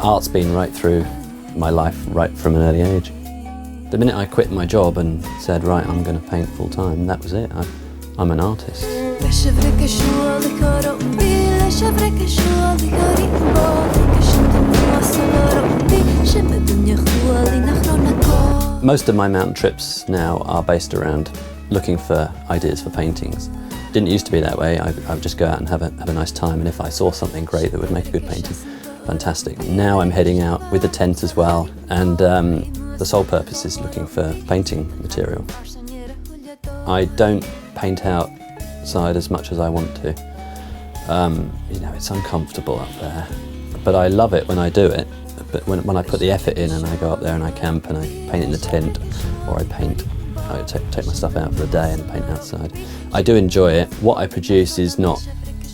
Art's been right through my life, right from an early age. The minute I quit my job and said, right, I'm going to paint full time, that was it. I'm an artist. Most of my mountain trips now are based around looking for ideas for paintings. Didn't used to be that way. I would just go out and have a nice time, and if I saw something great that would make a good painting, fantastic. Now I'm heading out with a tent as well, and the sole purpose is looking for painting material. I don't paint outside as much as I want to. You know, it's uncomfortable up there, but I love it when I do it. But when I put the effort in and I go up there and I camp and I paint in the tent, or I take my stuff out for the day and paint outside, I do enjoy it. What I produce is not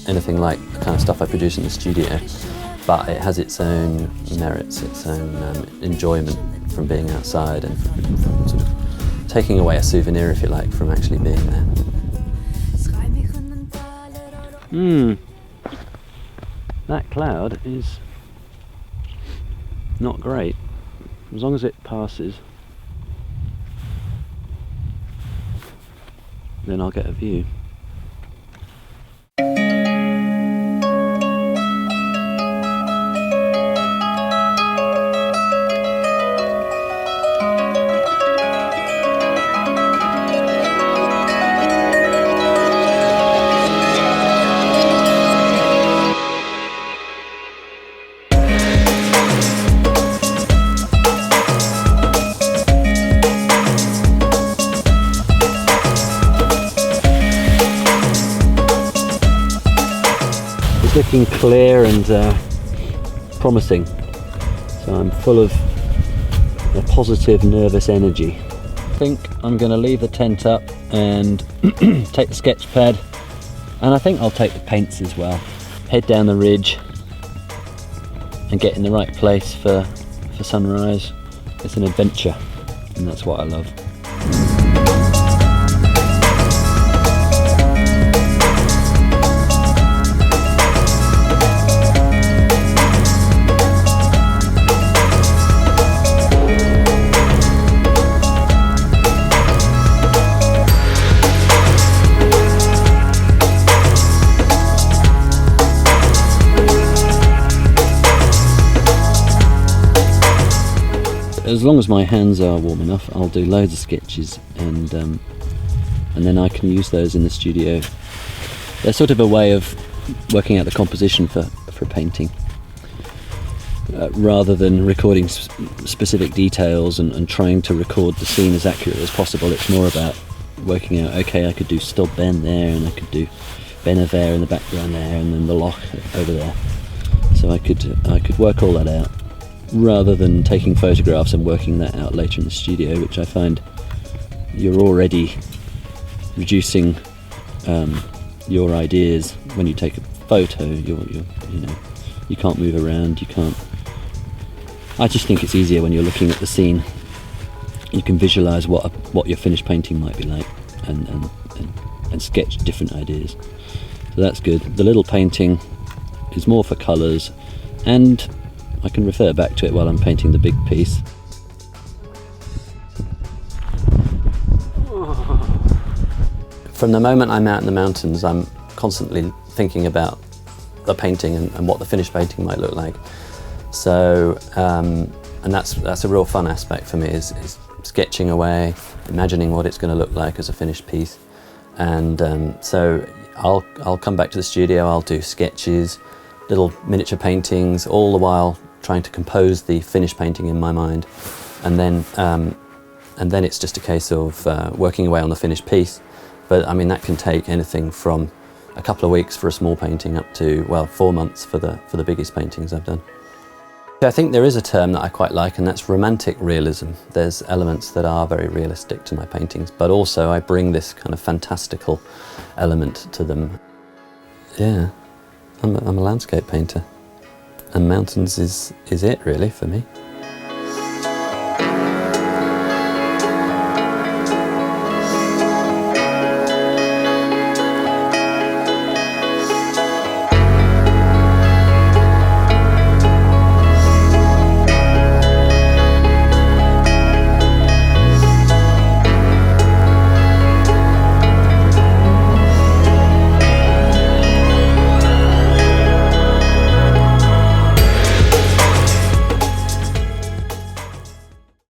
anything like the kind of stuff I produce in the studio, but it has its own merits, its own enjoyment from being outside and from sort of taking away a souvenir, if you like, from actually being there. That cloud is not great. As long as it passes, then I'll get a view. Looking clear and promising, so I'm full of a positive nervous energy. I think I'm going to leave the tent up and take the sketch pad, and I think I'll take the paints as well. Head down the ridge and get in the right place for sunrise. It's an adventure, and that's what I love. As long as my hands are warm enough, I'll do loads of sketches, and then I can use those in the studio. They're sort of a way of working out the composition for painting, rather than recording specific details and trying to record the scene as accurately as possible. It's more about working out, okay, I could do Stub Ben there, and I could do Ben there in the background there, and then the loch over there. So I could work all that out, rather than taking photographs and working that out later in the studio, which I find you're already reducing your ideas. When you take a photo, you can't move around, you can't. I just think it's easier when you're looking at the scene. You can visualise what your finished painting might be like, and sketch different ideas. So that's good. The little painting is more for colours, and I can refer back to it while I'm painting the big piece. From the moment I'm out in the mountains, I'm constantly thinking about the painting and what the finished painting might look like. So, and that's a real fun aspect for me, is sketching away, imagining what it's going to look like as a finished piece. And so I'll come back to the studio, I'll do sketches, little miniature paintings, all the while trying to compose the finished painting in my mind, and then it's just a case of working away on the finished piece. But I mean, that can take anything from a couple of weeks for a small painting up to, well, 4 months for the biggest paintings I've done. I think there is a term that I quite like, and that's romantic realism. There's elements that are very realistic to my paintings, but also I bring this kind of fantastical element to them. Yeah, I'm a landscape painter, and mountains is it really for me.